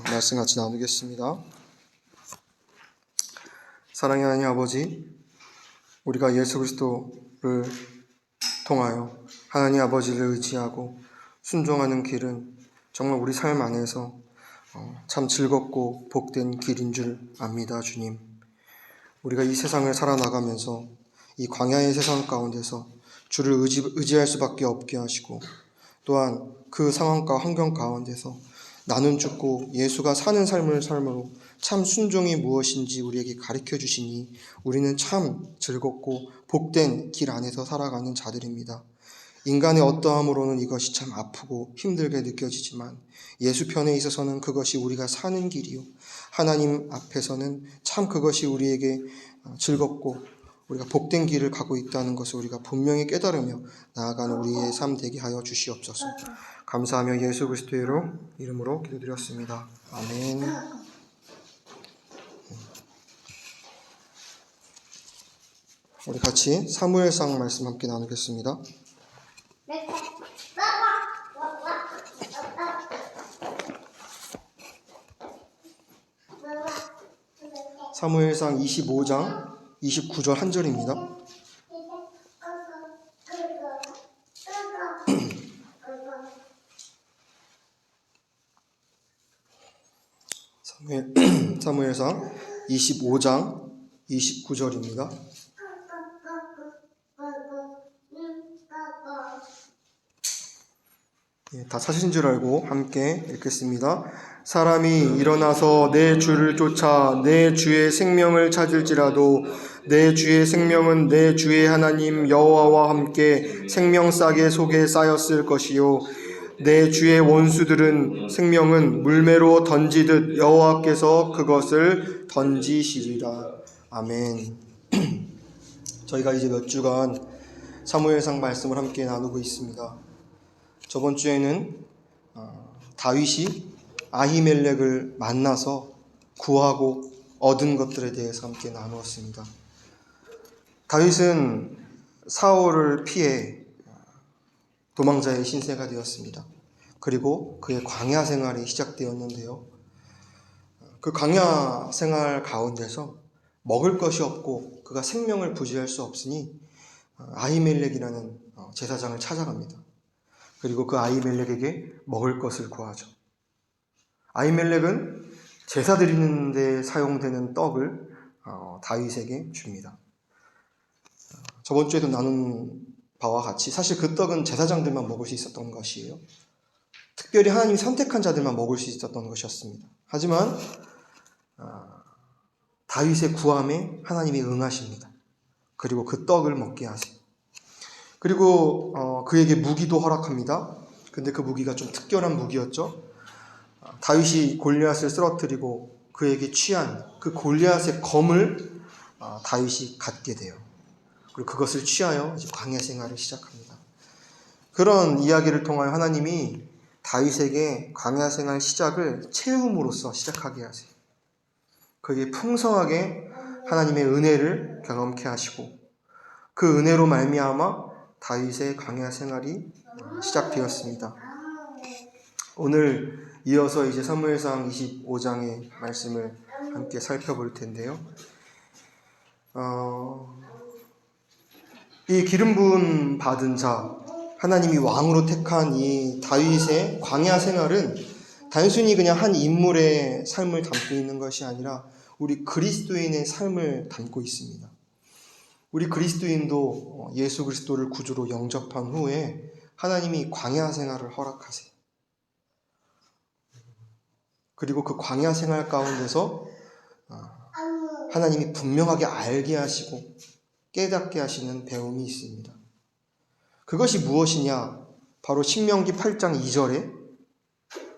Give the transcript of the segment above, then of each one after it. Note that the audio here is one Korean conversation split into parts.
말씀 같이 나누겠습니다. 사랑의 하나님 아버지, 우리가 예수 그리스도를 통하여 하나님 아버지를 의지하고 순종하는 길은 정말 우리 삶 안에서 참 즐겁고 복된 길인 줄 압니다. 주님, 우리가 이 세상을 살아나가면서 이 광야의 세상 가운데서 주를 의지할 수밖에 없게 하시고, 또한 그 상황과 환경 가운데서 나는 죽고 예수가 사는 삶을 삶으로 참 순종이 무엇인지 우리에게 가르쳐 주시니 우리는 참 즐겁고 복된 길 안에서 살아가는 자들입니다. 인간의 어떠함으로는 이것이 참 아프고 힘들게 느껴지지만 예수 편에 있어서는 그것이 우리가 사는 길이요, 하나님 앞에서는 참 그것이 우리에게 즐겁고 우리가 복된 길을 가고 있다는 것을 우리가 분명히 깨달으며 나아가는 우리의 삶 되게 하여 주시옵소서. 감사하며 예수 그리스도의 이름으로 기도드렸습니다. 아멘. 우리 같이 사무엘상 말씀 함께 나누겠습니다. 사무엘상 25장 29절 한 절입니다. 사무엘상 25장 29절입니다. 다 사신 줄 알고 함께 읽겠습니다. 사람이 일어나서 내 주를 쫓아 내 주의 생명을 찾을지라도 내 주의 생명은 내 주의 하나님 여호와와 함께 생명싸개 속에 쌓였을 것이요, 내 주의 원수들은 생명은 물매로 던지듯 여호와께서 그것을 던지시리라. 아멘. 저희가 이제 몇 주간 사무엘상 말씀을 함께 나누고 있습니다. 저번 주에는 다윗이 아히멜렉을 만나서 구하고 얻은 것들에 대해서 함께 나누었습니다. 다윗은 사울을 피해 도망자의 신세가 되었습니다. 그리고 그의 광야 생활이 시작되었는데요, 그 광야 생활 가운데서 먹을 것이 없고 그가 생명을 부지할 수 없으니 아히멜렉이라는 제사장을 찾아갑니다. 그리고 그 아히멜렉에게 먹을 것을 구하죠. 아히멜렉은 제사 드리는 데 사용되는 떡을 다윗에게 줍니다. 저번 주에도 나눈 바와 같이 사실 그 떡은 제사장들만 먹을 수 있었던 것이에요. 특별히 하나님이 선택한 자들만 먹을 수 있었던 것이었습니다. 하지만 다윗의 구함에 하나님이 응하십니다. 그리고 그 떡을 먹게 하세요. 그리고 그에게 무기도 허락합니다. 근데 그 무기가 좀 특별한 무기였죠. 다윗이 골리앗을 쓰러뜨리고 그에게 취한 그 골리앗의 검을 다윗이 갖게 돼요. 그리고 그것을 취하여 이제 광야 생활을 시작합니다. 그런 이야기를 통하여 하나님이 다윗에게 광야 생활 시작을 채움으로써 시작하게 하세요. 그에게 풍성하게 하나님의 은혜를 경험케 하시고, 그 은혜로 말미암아 다윗의 광야 생활이 시작되었습니다. 오늘 이어서 이제 사무엘상 25장의 말씀을 함께 살펴볼 텐데요. 이 기름 부음 받은 자, 하나님이 왕으로 택한 이 다윗의 광야 생활은 단순히 그냥 한 인물의 삶을 담고 있는 것이 아니라 우리 그리스도인의 삶을 담고 있습니다. 우리 그리스도인도 예수 그리스도를 구주로 영접한 후에 하나님이 광야 생활을 허락하세요. 그리고 그 광야 생활 가운데서 하나님이 분명하게 알게 하시고 깨닫게 하시는 배움이 있습니다. 그것이 무엇이냐? 바로 신명기 8장 2절에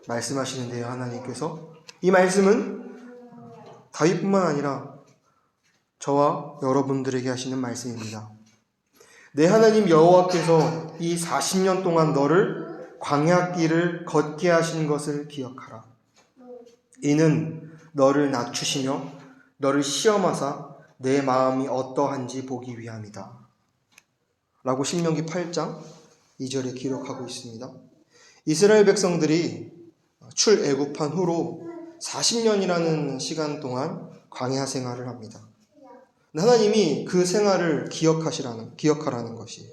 말씀하시는데요. 하나님께서 이 말씀은 다윗뿐만 아니라 저와 여러분들에게 하시는 말씀입니다. 내 하나님 여호와께서 이 40년 동안 너를 광야길을 걷게 하신 것을 기억하라. 이는 너를 낮추시며 너를 시험하사 내 마음이 어떠한지 보기 위함이다. 라고 신명기 8장 2절에 기록하고 있습니다. 이스라엘 백성들이 출애굽한 후로 40년이라는 시간 동안 광야 생활을 합니다. 하나님이 그 생활을 기억하라는 것이에요.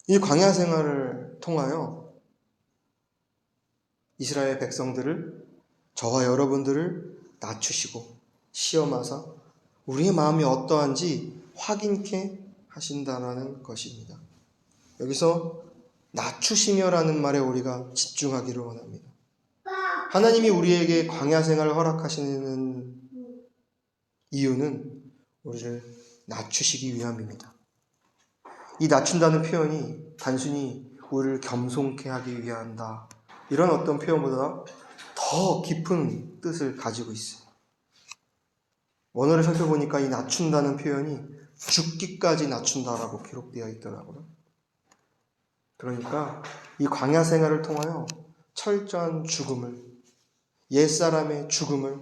이 광야 생활을 통하여 이스라엘 백성들을, 저와 여러분들을 낮추시고 시험하사 우리의 마음이 어떠한지 확인케 하신다는 것입니다. 여기서 낮추시며라는 말에 우리가 집중하기를 원합니다. 하나님이 우리에게 광야 생활을 허락하시는 이유는 우리를 낮추시기 위함입니다. 이 낮춘다는 표현이 단순히 우리를 겸손케 하기 위한다, 이런 어떤 표현보다 더 깊은 뜻을 가지고 있어요. 원어를 살펴보니까 이 낮춘다는 표현이 죽기까지 낮춘다라고 기록되어 있더라고요. 그러니까 이 광야 생활을 통하여 철저한 죽음을, 옛사람의 죽음을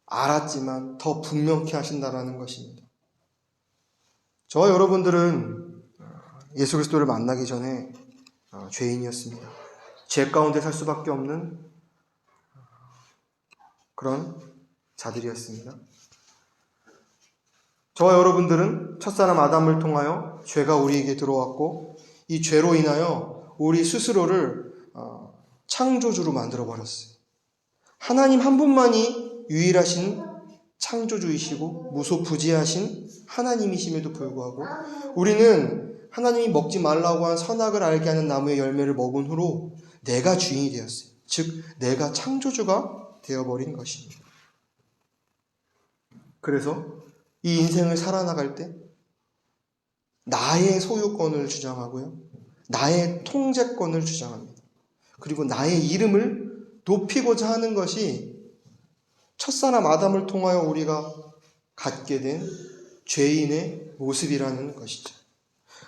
알았지만 더 분명케 하신다라는 것입니다. 저와 여러분들은 예수 그리스도를 만나기 전에 죄인이었습니다. 죄 가운데 살 수밖에 없는 그런 자들이었습니다. 저와 여러분들은 첫사람 아담을 통하여 죄가 우리에게 들어왔고, 이 죄로 인하여 우리 스스로를 창조주로 만들어버렸어요. 하나님 한 분만이 유일하신 창조주이시고 무소부지하신 하나님이심에도 불구하고 우리는 하나님이 먹지 말라고 한 선악을 알게 하는 나무의 열매를 먹은 후로 내가 주인이 되었어요. 즉 내가 창조주가 되어버린 것입니다. 그래서 이 인생을 살아나갈 때 나의 소유권을 주장하고요, 나의 통제권을 주장합니다. 그리고 나의 이름을 높이고자 하는 것이 첫사람 아담을 통하여 우리가 갖게 된 죄인의 모습이라는 것이죠.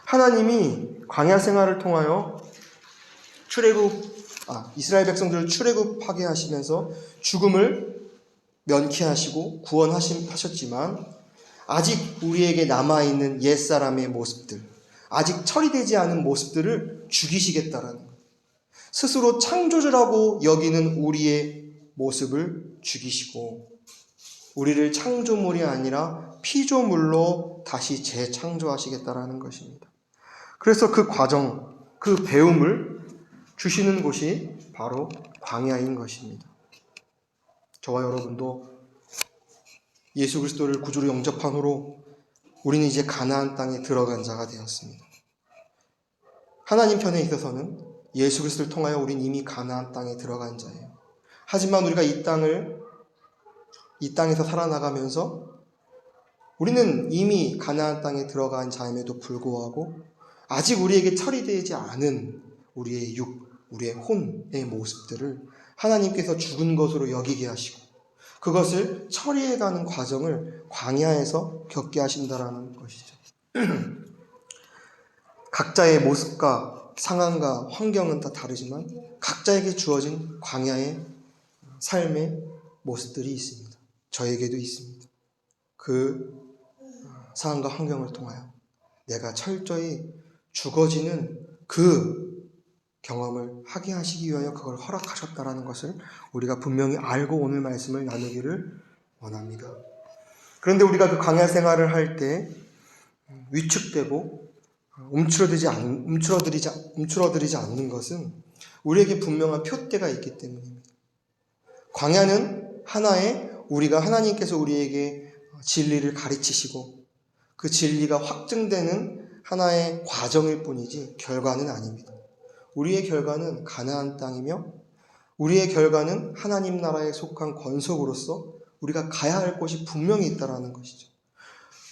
하나님이 광야 생활을 통하여 이스라엘 백성들을 출애굽하게 하시면서 죽음을 면케하시고 구원하셨지만 아직 우리에게 남아있는 옛사람의 모습들, 아직 처리되지 않은 모습들을 죽이시겠다라는 거예요. 스스로 창조주라고 여기는 우리의 모습을 죽이시고 우리를 창조물이 아니라 피조물로 다시 재창조하시겠다라는 것입니다. 그래서 그 과정, 그 배움을 주시는 곳이 바로 광야인 것입니다. 저와 여러분도 예수 그리스도를 구주로 영접한 후로 우리는 이제 가나안 땅에 들어간 자가 되었습니다. 하나님 편에 있어서는 예수 그리스도를 통하여 우리는 이미 가나안 땅에 들어간 자예요. 하지만 우리가 이 땅에서 살아나가면서 우리는 이미 가나안 땅에 들어간 자임에도 불구하고 아직 우리에게 처리되지 않은 우리의 우리의 혼의 모습들을 하나님께서 죽은 것으로 여기게 하시고 그것을 처리해가는 과정을 광야에서 겪게 하신다라는 것이죠. 각자의 모습과 상황과 환경은 다 다르지만 각자에게 주어진 광야의 삶의 모습들이 있습니다. 저에게도 있습니다. 그 상황과 환경을 통하여 내가 철저히 죽어지는 그 경험을 하게 하시기 위하여 그걸 허락하셨다라는 것을 우리가 분명히 알고 오늘 말씀을 나누기를 원합니다. 그런데 우리가 그 광야 생활을 할 때 위축되고 움츠러들지 않는 것은 우리에게 분명한 표대가 있기 때문입니다. 광야는 우리가 하나님께서 우리에게 진리를 가르치시고 그 진리가 확증되는 하나의 과정일 뿐이지 결과는 아닙니다. 우리의 결과는 가나안 땅이며 우리의 결과는 하나님 나라에 속한 권속으로서 우리가 가야 할 곳이 분명히 있다는 것이죠.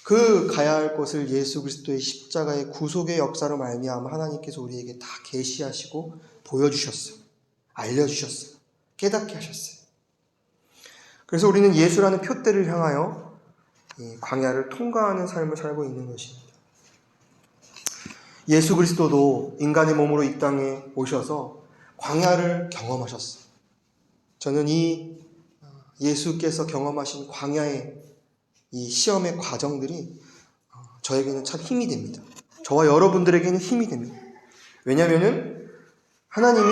그 가야 할 곳을 예수 그리스도의 십자가의 구속의 역사로 말미암아 하나님께서 우리에게 다 계시하시고 보여주셨어요. 알려주셨어요. 깨닫게 하셨어요. 그래서 우리는 예수라는 표대를 향하여 이 광야를 통과하는 삶을 살고 있는 것입니다. 예수 그리스도도 인간의 몸으로 이 땅에 오셔서 광야를 경험하셨어요. 저는 이 예수께서 경험하신 광야의 이 시험의 과정들이 저에게는 참 힘이 됩니다. 저와 여러분들에게는 힘이 됩니다. 왜냐하면 하나님이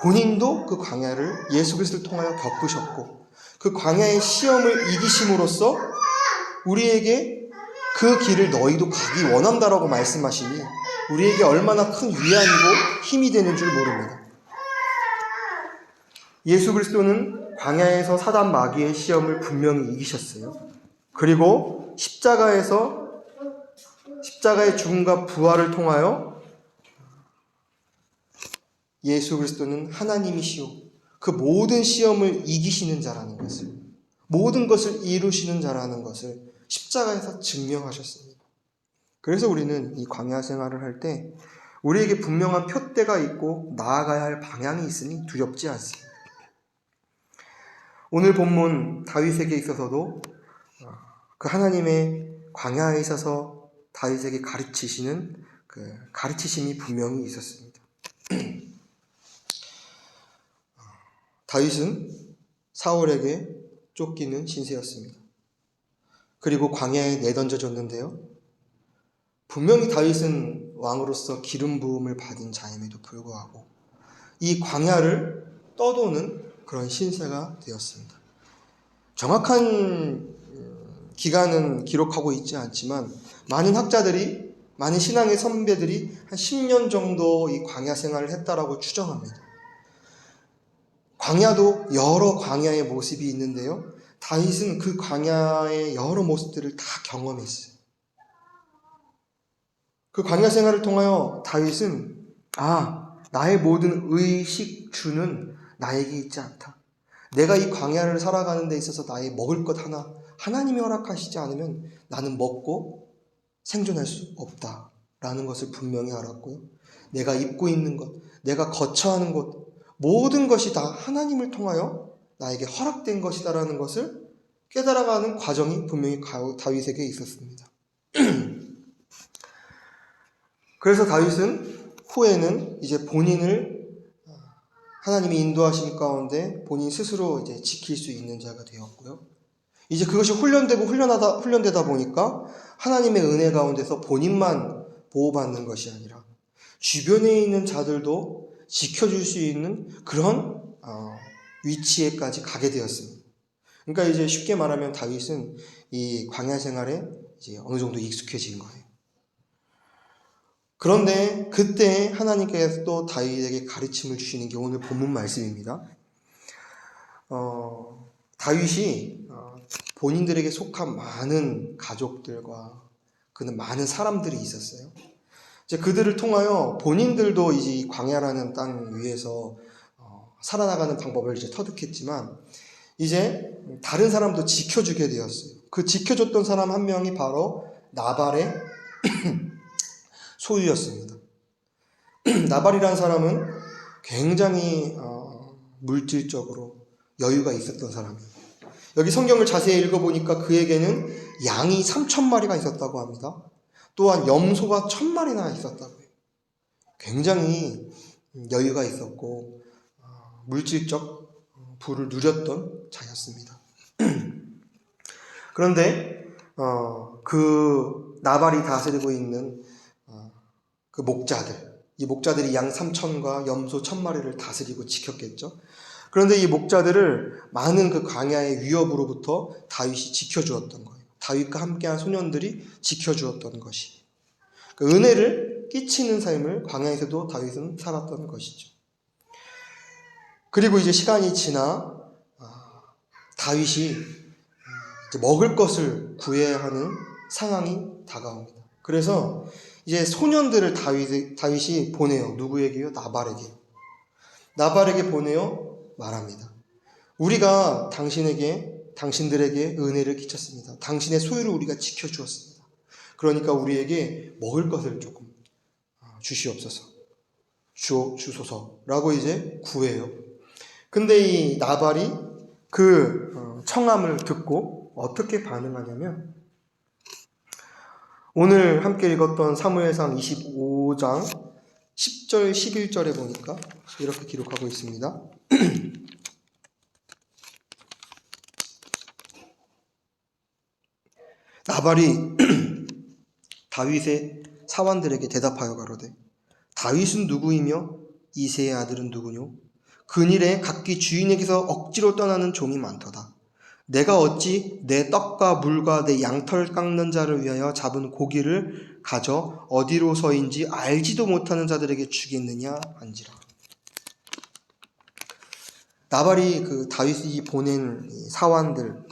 본인도 그 광야를 예수 그리스도를 통하여 겪으셨고 그 광야의 시험을 이기심으로써 우리에게 그 길을 너희도 가기 원한다라고 말씀하시니 우리에게 얼마나 큰 위안이고 힘이 되는 줄 모릅니다. 예수 그리스도는 광야에서 사단 마귀의 시험을 분명히 이기셨어요. 그리고 십자가의 죽음과 부활을 통하여 예수 그리스도는 하나님이시오 그 모든 시험을 이기시는 자라는 것을, 모든 것을 이루시는 자라는 것을 십자가에서 증명하셨습니다. 그래서 우리는 이 광야 생활을 할 때 우리에게 분명한 표대가 있고 나아가야 할 방향이 있으니 두렵지 않습니다. 오늘 본문 다윗에게 있어서도 그 하나님의 광야에 있어서 다윗에게 가르치시는 그 가르치심이 분명히 있었습니다. 다윗은 사울에게 쫓기는 신세였습니다. 그리고 광야에 내던져졌는데요. 분명히 다윗은 왕으로서 기름 부음을 받은 자임에도 불구하고 이 광야를 떠도는 그런 신세가 되었습니다. 정확한 기간은 기록하고 있지 않지만 많은 학자들이, 많은 신앙의 선배들이 한 10년 정도 이 광야 생활을 했다라고 추정합니다. 광야도 여러 광야의 모습이 있는데요. 다윗은 그 광야의 여러 모습들을 다 경험했어요. 그 광야 생활을 통하여 다윗은 나의 모든 의식주는 나에게 있지 않다. 내가 이 광야를 살아가는 데 있어서 나의 먹을 것 하나 하나님이 허락하시지 않으면 나는 먹고 생존할 수 없다라는 것을 분명히 알았고요. 내가 입고 있는 것, 내가 거처하는 것, 모든 것이 다 하나님을 통하여 나에게 허락된 것이다라는 것을 깨달아가는 과정이 분명히 다윗에게 있었습니다. 그래서 다윗은 후에는 이제 본인을 하나님이 인도하신 가운데 본인 스스로 이제 지킬 수 있는 자가 되었고요. 이제 그것이 훈련되다 보니까 하나님의 은혜 가운데서 본인만 보호받는 것이 아니라 주변에 있는 자들도 지켜줄 수 있는 그런 위치에까지 가게 되었습니다. 그러니까 이제 쉽게 말하면 다윗은 이 광야 생활에 이제 어느 정도 익숙해진 거예요. 그런데 그때 하나님께서 또 다윗에게 가르침을 주시는 게 오늘 본문 말씀입니다. 다윗이 본인들에게 속한 많은 가족들과 그는 많은 사람들이 있었어요. 이제 그들을 통하여 본인들도 이제 이 광야라는 땅 위에서 살아나가는 방법을 이제 터득했지만 이제 다른 사람도 지켜주게 되었어요. 그 지켜줬던 사람 한 명이 바로 나발의 소유였습니다. 나발이라는 사람은 굉장히 물질적으로 여유가 있었던 사람이에요. 여기 성경을 자세히 읽어보니까 그에게는 양이 3,000마리가 있었다고 합니다. 또한 염소가 1,000마리나 있었다고 해요. 굉장히 여유가 있었고 물질적 부를 누렸던 자였습니다. 그런데 그 나발이 다스리고 있는 그 목자들, 이 목자들이 양 3,000과 염소 1,000마리를 다스리고 지켰겠죠. 그런데 이 목자들을 많은 그 광야의 위협으로부터 다윗이 지켜주었던 거예요. 다윗과 함께한 소년들이 지켜주었던 것이 그 은혜를 끼치는 삶을 광야에서도 다윗은 살았던 것이죠. 그리고 이제 시간이 지나 다윗이 이제 먹을 것을 구해야 하는 상황이 다가옵니다. 그래서 이제 소년들을 다윗이 보내요. 누구에게요? 나발에게 보내요. 말합니다. 우리가 당신들에게 은혜를 끼쳤습니다. 당신의 소유를 우리가 지켜주었습니다. 그러니까 우리에게 먹을 것을 조금 주시옵소서. 주소서라고 이제 구해요. 근데 이 나발이 그 청함을 듣고 어떻게 반응하냐면 오늘 함께 읽었던 사무엘상 25장 10절 11절에 보니까 이렇게 기록하고 있습니다. 나발이 다윗의 사환들에게 대답하여 가로되 다윗은 누구이며 이새의 아들은 누구뇨? 근일에 각기 주인에게서 억지로 떠나는 종이 많도다. 내가 어찌 내 떡과 물과 내 양털 깎는 자를 위하여 잡은 고기를 가져 어디로서인지 알지도 못하는 자들에게 주겠느냐 한지라. 나발이 그 다윗이 보낸 사환들,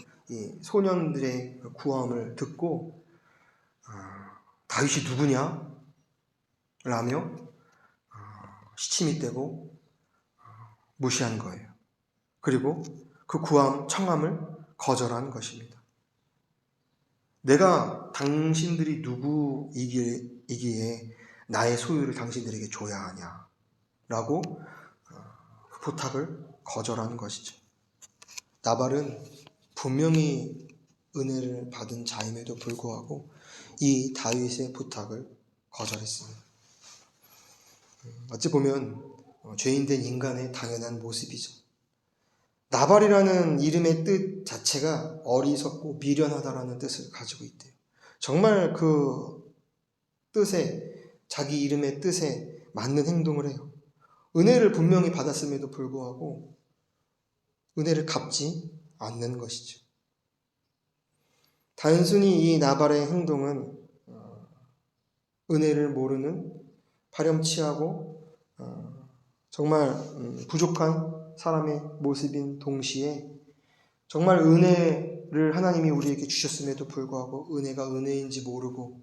소년들의 구함을 듣고 다윗이 누구냐? 라며 시침이 떼고 무시한 거예요. 그리고 그 구함, 청함을 거절한 것입니다. 내가 당신들이 누구이기에 나의 소유를 당신들에게 줘야 하냐? 라고 그 부탁을 거절한 것이죠. 나발은 분명히 은혜를 받은 자임에도 불구하고 이 다윗의 부탁을 거절했습니다. 어찌 보면 죄인된 인간의 당연한 모습이죠. 나발이라는 이름의 뜻 자체가 어리석고 미련하다라는 뜻을 가지고 있대요. 정말 그 뜻에, 자기 이름의 뜻에 맞는 행동을 해요. 은혜를 분명히 받았음에도 불구하고 은혜를 갚지 않는 것이죠. 단순히 이 나발의 행동은 은혜를 모르는 파렴치하고 정말 부족한 사람의 모습인 동시에 정말 은혜를 하나님이 우리에게 주셨음에도 불구하고 은혜가 은혜인지 모르고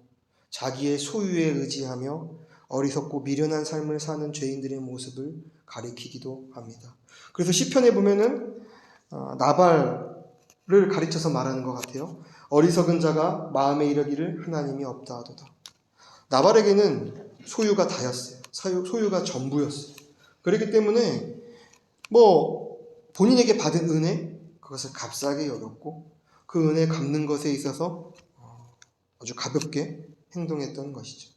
자기의 소유에 의지하며 어리석고 미련한 삶을 사는 죄인들의 모습을 가리키기도 합니다. 그래서 시편에 보면은 나발을 가르쳐서 말하는 것 같아요. 어리석은 자가 마음에 이르기를 하나님이 없다 하도다. 나발에게는 소유가 다였어요. 소유가 전부였어요. 그렇기 때문에 본인에게 받은 은혜, 그것을 값싸게 여겼고 그 은혜 갚는 것에 있어서 아주 가볍게 행동했던 것이죠.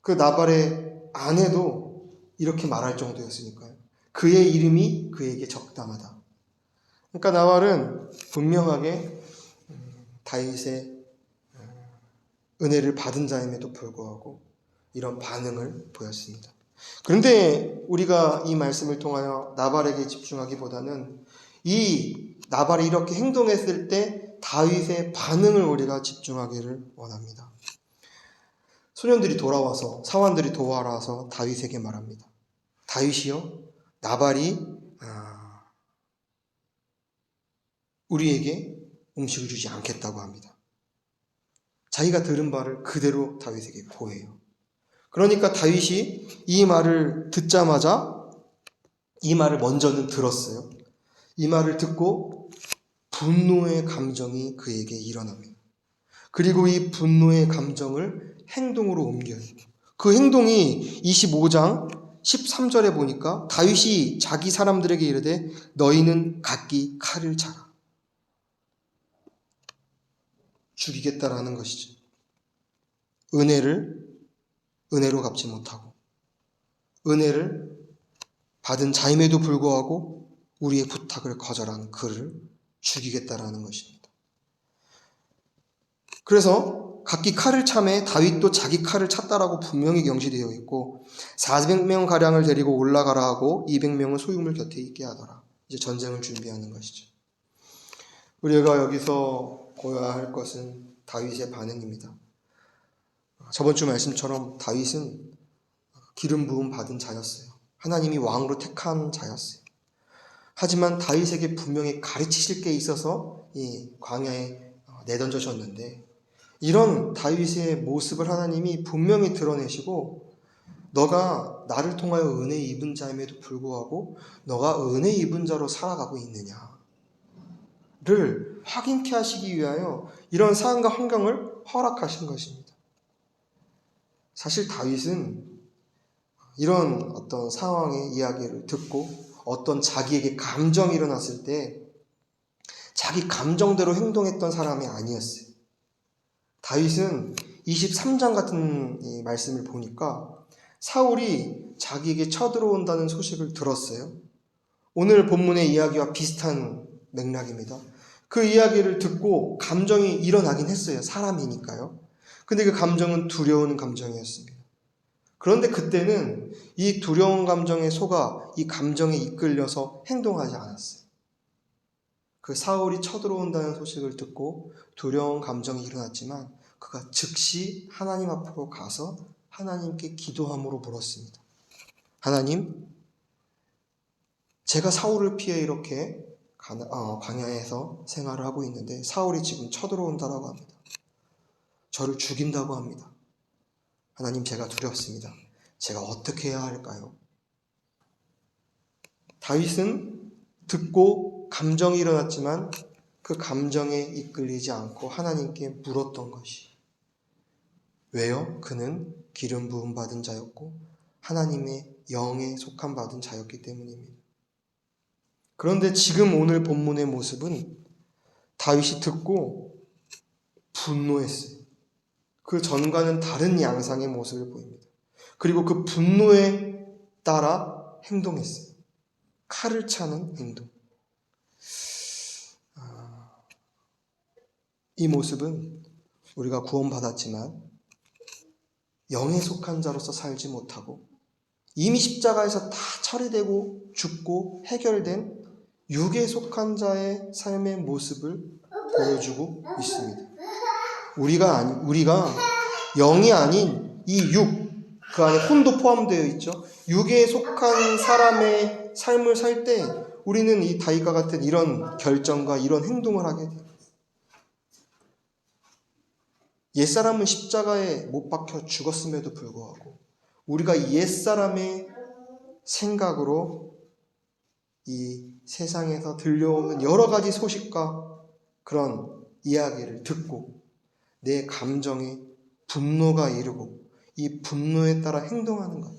그 나발의 아내도 이렇게 말할 정도였으니까요. 그의 이름이 그에게 적당하다. 그러니까 나발은 분명하게 다윗의 은혜를 받은 자임에도 불구하고 이런 반응을 보였습니다. 그런데 우리가 이 말씀을 통하여 나발에게 집중하기보다는 이 나발이 이렇게 행동했을 때 다윗의 반응을 우리가 집중하기를 원합니다. 소년들이 돌아와서, 사환들이 돌아와서 다윗에게 말합니다. 다윗이여, 나발이 우리에게 음식을 주지 않겠다고 합니다. 자기가 들은 바를 그대로 다윗에게 고해요. 그러니까 다윗이 이 말을 듣자마자 이 말을 먼저는 들었어요. 이 말을 듣고 분노의 감정이 그에게 일어납니다. 그리고 이 분노의 감정을 행동으로 옮겨요. 그 행동이 25장 13절에 보니까 다윗이 자기 사람들에게 이르되 너희는 각기 칼을 차라. 죽이겠다라는 것이죠. 은혜로 갚지 못하고 은혜를 받은 자임에도 불구하고 우리의 부탁을 거절한 그를 죽이겠다라는 것입니다. 그래서 각기 칼을 차매 다윗도 자기 칼을 찼다라고 분명히 경시되어 있고 400명가량을 데리고 올라가라 하고 200명은 소유물 곁에 있게 하더라. 이제 전쟁을 준비하는 것이죠. 우리가 여기서 보아야 할 것은 다윗의 반응입니다. 저번 주 말씀처럼 다윗은 기름 부음 받은 자였어요. 하나님이 왕으로 택한 자였어요. 하지만 다윗에게 분명히 가르치실 게 있어서 이 광야에 내던져졌는데 이런 다윗의 모습을 하나님이 분명히 드러내시고 너가 나를 통하여 은혜 입은 자임에도 불구하고 너가 은혜 입은 자로 살아가고 있느냐를 확인케 하시기 위하여 이런 상황과 환경을 허락하신 것입니다. 사실 다윗은 이런 어떤 상황의 이야기를 듣고 어떤 자기에게 감정이 일어났을 때 자기 감정대로 행동했던 사람이 아니었어요. 다윗은 23장 같은 이 말씀을 보니까 사울이 자기에게 쳐들어온다는 소식을 들었어요. 오늘 본문의 이야기와 비슷한 맥락입니다. 그 이야기를 듣고 감정이 일어나긴 했어요. 사람이니까요. 근데 그 감정은 두려운 감정이었습니다. 그런데 그때는 이 두려운 감정에 속아 이 감정에 이끌려서 행동하지 않았어요. 그 사울이 쳐들어온다는 소식을 듣고 두려운 감정이 일어났지만 그가 즉시 하나님 앞으로 가서 하나님께 기도함으로 물었습니다. 하나님, 제가 사울을 피해 이렇게 광야에서 생활을 하고 있는데 사울이 지금 쳐들어온다고 합니다. 저를 죽인다고 합니다. 하나님, 제가 두렵습니다. 제가 어떻게 해야 할까요? 다윗은 듣고 감정이 일어났지만 그 감정에 이끌리지 않고 하나님께 물었던 것이. 왜요? 그는 기름 부음 받은 자였고 하나님의 영에 속한 받은 자였기 때문입니다. 그런데 지금 오늘 본문의 모습은 다윗이 듣고 분노했어요. 그 전과는 다른 양상의 모습을 보입니다. 그리고 그 분노에 따라 행동했어요. 칼을 차는 행동. 이 모습은 우리가 구원받았지만 영에 속한 자로서 살지 못하고 이미 십자가에서 다 처리되고 죽고 해결된 육에 속한 자의 삶의 모습을 보여주고 있습니다. 우리가 영이 아닌 이 육, 그 안에 혼도 포함되어 있죠. 육에 속한 사람의 삶을 살 때 우리는 이 다윗과 같은 이런 결정과 이런 행동을 하게 돼요. 옛사람은 십자가에 못 박혀 죽었음에도 불구하고 우리가 옛사람의 생각으로 이 세상에서 들려오는 여러 가지 소식과 그런 이야기를 듣고 내 감정에 분노가 이르고 이 분노에 따라 행동하는 것.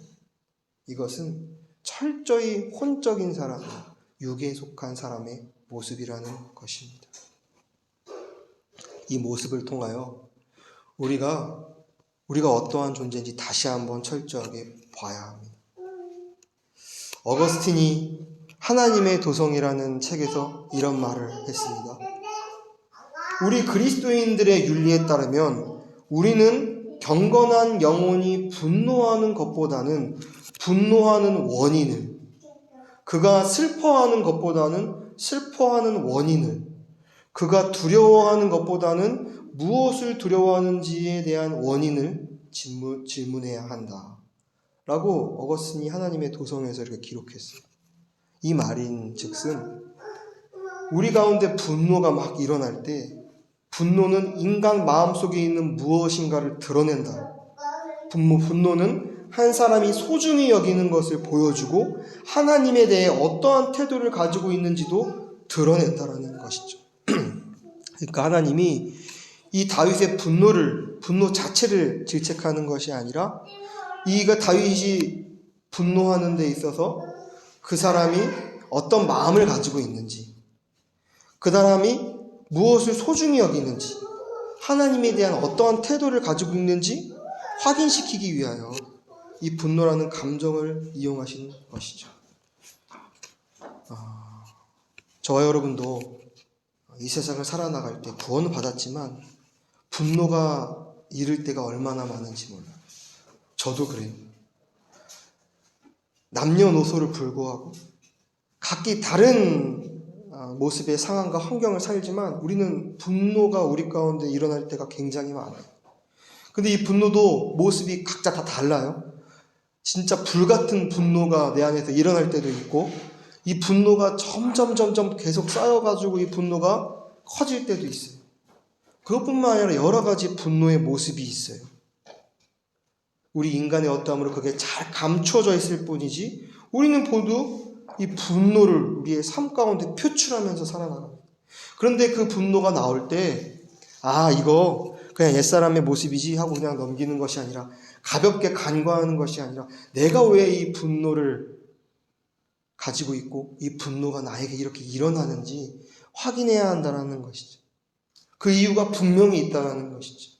이것은 철저히 혼적인 사람, 육에 속한 사람의 모습이라는 것입니다. 이 모습을 통하여 우리가 어떠한 존재인지 다시 한번 철저하게 봐야 합니다. 어거스틴이 하나님의 도성이라는 책에서 이런 말을 했습니다. 우리 그리스도인들의 윤리에 따르면 우리는 경건한 영혼이 분노하는 것보다는 분노하는 원인을, 그가 슬퍼하는 것보다는 슬퍼하는 원인을, 그가 두려워하는 것보다는 무엇을 두려워하는지에 대한 원인을 질문해야 한다. 라고 어거스틴이 하나님의 도성에서 이렇게 기록했어요. 이 말인 즉슨 우리 가운데 분노가 막 일어날 때 분노는 인간 마음속에 있는 무엇인가를 드러낸다. 분노는 한 사람이 소중히 여기는 것을 보여주고 하나님에 대해 어떠한 태도를 가지고 있는지도 드러낸다라는 것이죠. 그러니까 하나님이 이 다윗의 분노 자체를 질책하는 것이 아니라 이가 다윗이 분노하는 데 있어서 그 사람이 어떤 마음을 가지고 있는지, 그 사람이 무엇을 소중히 여기는지, 하나님에 대한 어떠한 태도를 가지고 있는지 확인시키기 위하여 이 분노라는 감정을 이용하신 것이죠. 저와 여러분도 이 세상을 살아나갈 때 구원을 받았지만 분노가 이를 때가 얼마나 많은지 몰라요. 저도 그래요. 남녀노소를 불구하고 각기 다른 모습의 상황과 환경을 살지만 우리는 분노가 우리 가운데 일어날 때가 굉장히 많아요. 근데 이 분노도 모습이 각자 다 달라요. 진짜 불같은 분노가 내 안에서 일어날 때도 있고 이 분노가 점점 계속 쌓여가지고 이 분노가 커질 때도 있어요. 그것뿐만 아니라 여러 가지 분노의 모습이 있어요. 우리 인간의 어떠함으로 그게 잘 감춰져 있을 뿐이지 우리는 모두 이 분노를 우리의 삶 가운데 표출하면서 살아나갑니다. 그런데 그 분노가 나올 때 이거 그냥 옛사람의 모습이지 하고 그냥 넘기는 것이 아니라 가볍게 간과하는 것이 아니라 내가 왜 이 분노를 가지고 있고 이 분노가 나에게 이렇게 일어나는지 확인해야 한다는 것이죠. 그 이유가 분명히 있다는 것이죠.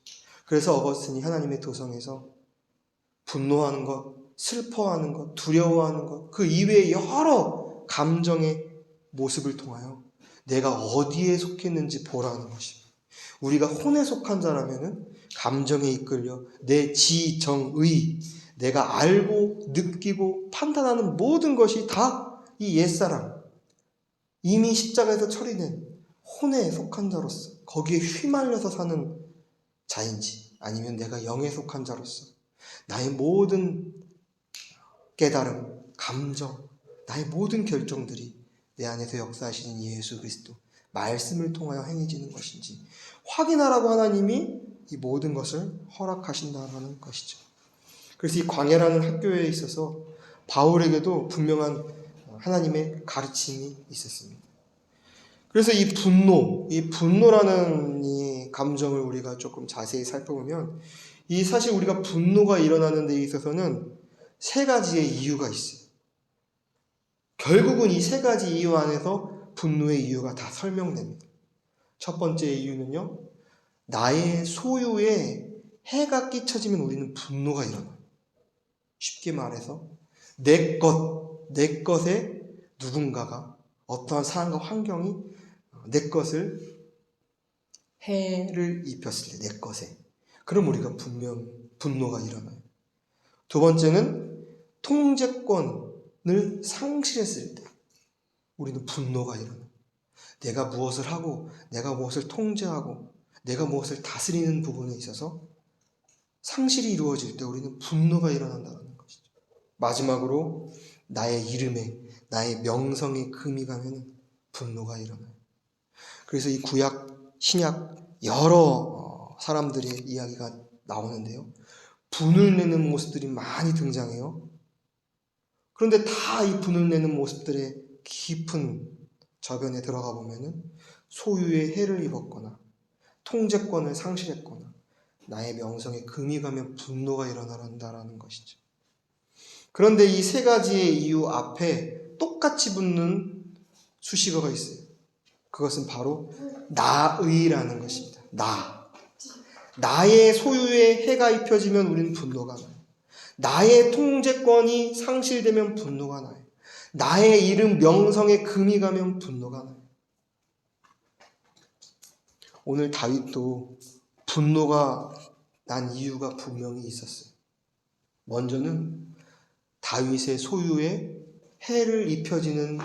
그래서 어거스틴이 하나님의 도성에서 분노하는 것, 슬퍼하는 것, 두려워하는 것, 그 이외의 여러 감정의 모습을 통하여 내가 어디에 속했는지 보라는 것입니다. 우리가 혼에 속한 자라면은 감정에 이끌려 내 지정의, 내가 알고 느끼고 판단하는 모든 것이 다 이 옛사람, 이미 십자가에서 처리된 혼에 속한 자로서 거기에 휘말려서 사는 자인지, 아니면 내가 영에 속한 자로서 나의 모든 깨달음, 감정, 나의 모든 결정들이 내 안에서 역사하시는 예수 그리스도 말씀을 통하여 행해지는 것인지 확인하라고 하나님이 이 모든 것을 허락하신다는 것이죠. 그래서 이 광야라는 학교에 있어서 바울에게도 분명한 하나님의 가르침이 있었습니다. 그래서 이 분노라는 이 감정을 우리가 조금 자세히 살펴보면, 이 사실 우리가 분노가 일어나는 데 있어서는 세 가지의 이유가 있어요. 결국은 이 세 가지 이유 안에서 분노의 이유가 다 설명됩니다. 첫 번째 이유는요, 나의 소유에 해가 끼쳐지면 우리는 분노가 일어나요. 쉽게 말해서 내 것에 누군가가, 어떠한 상황과 환경이 내 것을 해를 입혔을 때, 내 것에, 그럼 우리가 분명 분노가 일어나요. 두 번째는 통제권을 상실했을 때 우리는 분노가 일어나요. 내가 무엇을 하고 내가 무엇을 통제하고 내가 무엇을 다스리는 부분에 있어서 상실이 이루어질 때 우리는 분노가 일어난다는 것이죠. 마지막으로 나의 이름에, 나의 명성에 금이 가면 분노가 일어나요. 그래서 이 구약, 신약 여러 사람들의 이야기가 나오는데요, 분을 내는 모습들이 많이 등장해요. 그런데 다 이 분을 내는 모습들의 깊은 저변에 들어가 보면은 소유의 해를 입었거나 통제권을 상실했거나 나의 명성에 금이 가면 분노가 일어난다라는 것이죠. 그런데 이 세 가지의 이유 앞에 똑같이 붙는 수식어가 있어요. 그것은 바로 나의라는 것입니다. 나의 소유에 해가 입혀지면 우리는 분노가 나요. 나의 통제권이 상실되면 분노가 나요. 나의 이름 명성에 금이 가면 분노가 나요. 오늘 다윗도 분노가 난 이유가 분명히 있었어요. 먼저는 다윗의 소유에 해를 입혀지는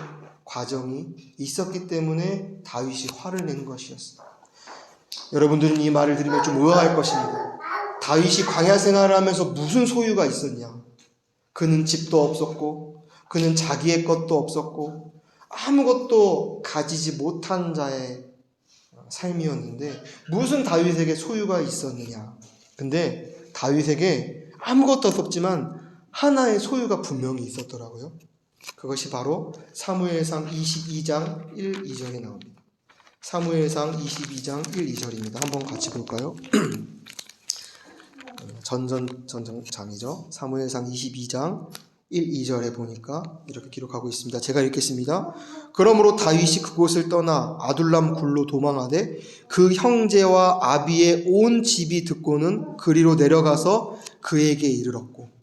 과정이 있었기 때문에 다윗이 화를 낸 것이었어요. 여러분들은 이 말을 들으면 좀 의아할 것입니다. 다윗이 광야 생활을 하면서 무슨 소유가 있었냐? 그는 집도 없었고 그는 자기의 것도 없었고 아무것도 가지지 못한 자의 삶이었는데 무슨 다윗에게 소유가 있었느냐? 근데 다윗에게 아무것도 없었지만 하나의 소유가 분명히 있었더라고요. 그것이 바로 사무엘상 22장 1, 2절에 나옵니다. 사무엘상 22장 1, 2절입니다. 한번 같이 볼까요? 전전장이죠. 사무엘상 22장 1, 2절에 보니까 이렇게 기록하고 있습니다. 제가 읽겠습니다. 그러므로 다윗이 그곳을 떠나 아둘람 굴로 도망하되 그 형제와 아비의 온 집이 듣고는 그리로 내려가서 그에게 이르렀고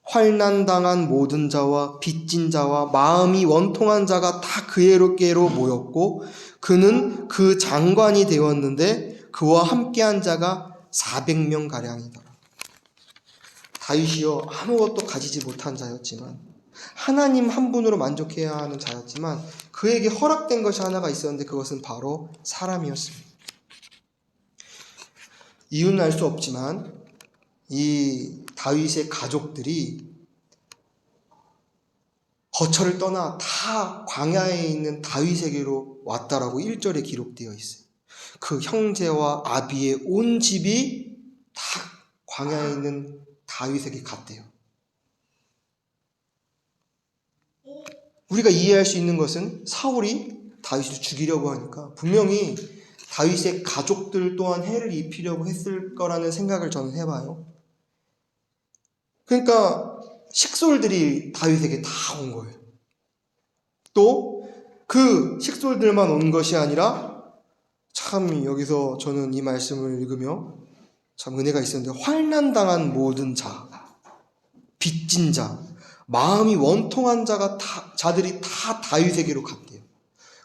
환난당한 모든 자와 빚진 자와 마음이 원통한 자가 다 그에게로 모였고 그는 그 장관이 되었는데 그와 함께한 자가 400명 가량이더라. 다윗이요, 아무것도 가지지 못한 자였지만 하나님 한 분으로 만족해야 하는 자였지만 그에게 허락된 것이 하나가 있었는데 그것은 바로 사람이었습니다. 이유는 알 수 없지만 이 다윗의 가족들이 거처를 떠나 다 광야에 있는 다윗에게로 왔다라고 1절에 기록되어 있어요. 그 형제와 아비의 온 집이 다 광야에 있는 다윗에게 갔대요. 우리가 이해할 수 있는 것은 사울이 다윗을 죽이려고 하니까 분명히 다윗의 가족들 또한 해를 입히려고 했을 거라는 생각을 저는 해봐요. 그러니까 식솔들이 다윗에게 다 온 거예요. 또 그 식솔들만 온 것이 아니라 참 여기서 저는 이 말씀을 읽으며 참 은혜가 있었는데 환난당한 모든 자, 빚진 자, 마음이 원통한 자들이 다 다윗에게로 갔대요.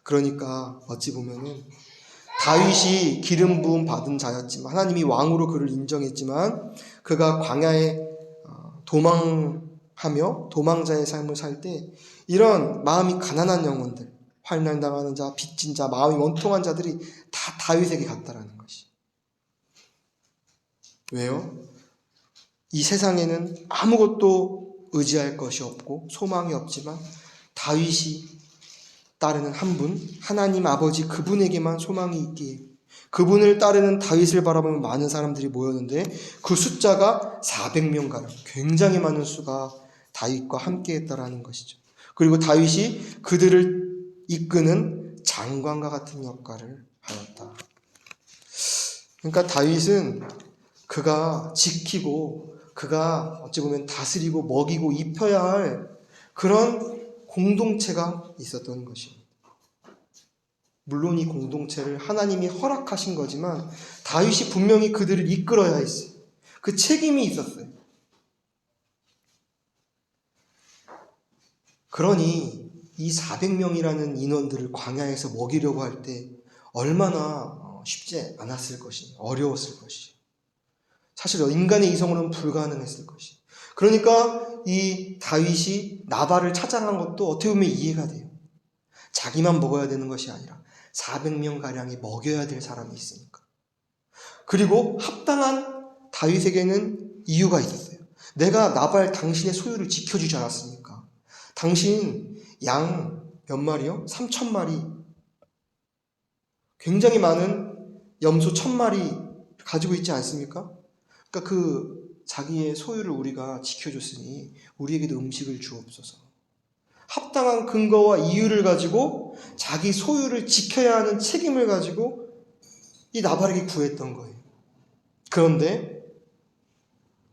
그러니까 어찌 보면은 다윗이 기름 부음 받은 자였지만 하나님이 왕으로 그를 인정했지만 그가 광야에 도망하며 도망자의 삶을 살 때 이런 마음이 가난한 영혼들, 환난당하는 자, 빚진 자, 마음이 원통한 자들이 다 다윗에게 갔다라는 것이. 왜요? 이 세상에는 아무것도 의지할 것이 없고 소망이 없지만 다윗이 따르는 한 분, 하나님 아버지 그분에게만 소망이 있기에 그분을 따르는 다윗을 바라보면 많은 사람들이 모였는데 그 숫자가 400명가량, 굉장히 많은 수가 다윗과 함께했다라는 것이죠. 그리고 다윗이 그들을 이끄는 장관과 같은 역할을 하였다. 그러니까 다윗은 그가 지키고 그가 어찌 보면 다스리고 먹이고 입혀야 할 그런 공동체가 있었던 것입니다. 물론 이 공동체를 하나님이 허락하신 거지만 다윗이 분명히 그들을 이끌어야 했어요. 그 책임이 있었어요. 그러니 이 400명이라는 인원들을 광야에서 먹이려고 할 때 얼마나 쉽지 않았을 것이니, 어려웠을 것이. 사실 인간의 이성으로는 불가능했을 것이. 그러니까 이 다윗이 나발을 찾아간 것도 어떻게 보면 이해가 돼요. 자기만 먹어야 되는 것이 아니라 400명가량이 먹여야 될 사람이 있으니까. 그리고 합당한 다윗에게는 이유가 있었어요. 내가 나발 당신의 소유를 지켜주지 않았습니까? 당신 양 몇 마리요? 3,000마리. 굉장히 많은 염소 1,000마리 가지고 있지 않습니까? 그러니까 그 자기의 소유를 우리가 지켜줬으니 우리에게도 음식을 주옵소서. 합당한 근거와 이유를 가지고 자기 소유를 지켜야 하는 책임을 가지고 이 나발에게 구했던 거예요. 그런데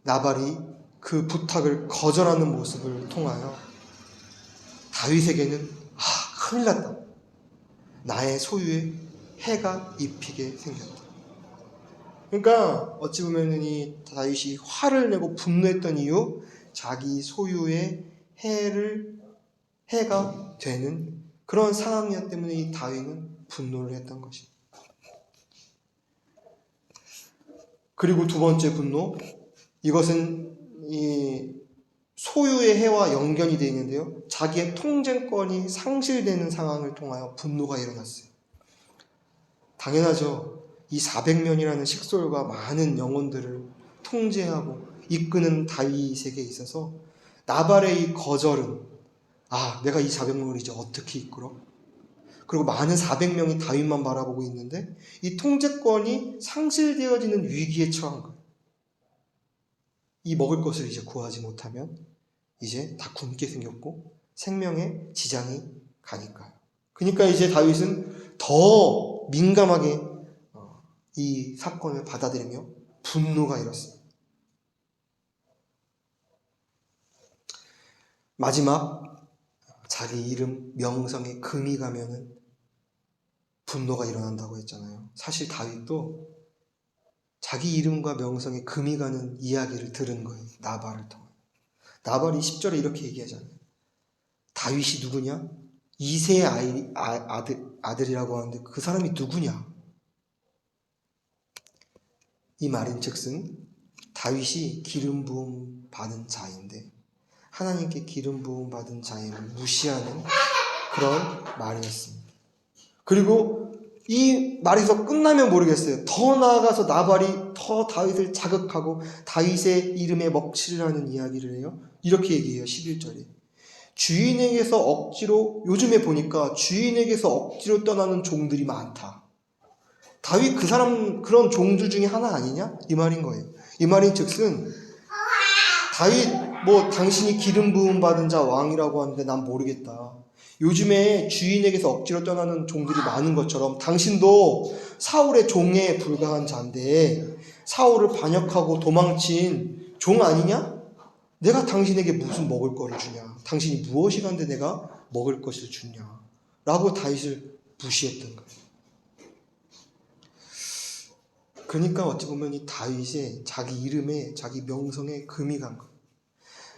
나발이 그 부탁을 거절하는 모습을 통하여 다윗에게는 큰일 났다. 나의 소유에 해가 입히게 생겼다. 그러니까 어찌 보면 이 다윗이 화를 내고 분노했던 이유, 자기 소유에 해가 되는 그런 상황이었기 때문에 이 다윗은 분노를 했던 것입니다. 그리고 두 번째 분노, 이것은 이 소유의 해와 연결이 되어 있는데요. 자기의 통제권이 상실되는 상황을 통하여 분노가 일어났어요. 당연하죠. 이 400명이라는 식솔과 많은 영혼들을 통제하고 이끄는 다윗에게 있어서 나발의 이 거절은 내가 이 400명을 이제 어떻게 이끌어? 그리고 많은 400명이 다윗만 바라보고 있는데 이 통제권이 상실되어지는 위기에 처한 거예요. 이 먹을 것을 이제 구하지 못하면 이제 다 굶게 생겼고 생명에 지장이 가니까요. 그러니까 이제 다윗은 더 민감하게 이 사건을 받아들이며 분노가 일었습니다. 마지막 자기 이름 명성에 금이 가면은 분노가 일어난다고 했잖아요. 사실 다윗도 자기 이름과 명성에 금이 가는 이야기를 들은 거예요. 나발을 통해. 나발이 10절에 이렇게 얘기하잖아요. 다윗이 누구냐? 이새의 아들이라고 하는데 그 사람이 누구냐? 이 말인즉슨 다윗이 기름 부음 받은 자인데 하나님께 기름 부음 받은 자임을 무시하는 그런 말이었습니다. 그리고 이 말에서 끝나면 모르겠어요. 더 나아가서 나발이 더 다윗을 자극하고 다윗의 이름에 먹칠을 하는 이야기를 해요. 이렇게 얘기해요. 11절에. 주인에게서 억지로, 요즘에 보니까 주인에게서 억지로 떠나는 종들이 많다. 다윗 그 사람 그런 종들 중에 하나 아니냐? 이 말인 거예요. 이 말인즉슨 다윗 당신이 기름 부음 받은 자 왕이라고 하는데 난 모르겠다. 요즘에 주인에게서 억지로 떠나는 종들이 많은 것처럼 당신도 사울의 종에 불과한 자인데 사울을 반역하고 도망친 종 아니냐? 내가 당신에게 무슨 먹을 거를 주냐? 당신이 무엇이 간데 내가 먹을 것을 주냐? 라고 다윗을 무시했던 거예요. 그러니까 어찌 보면 이 다윗의 자기 이름에 자기 명성에 금이 간 거예요.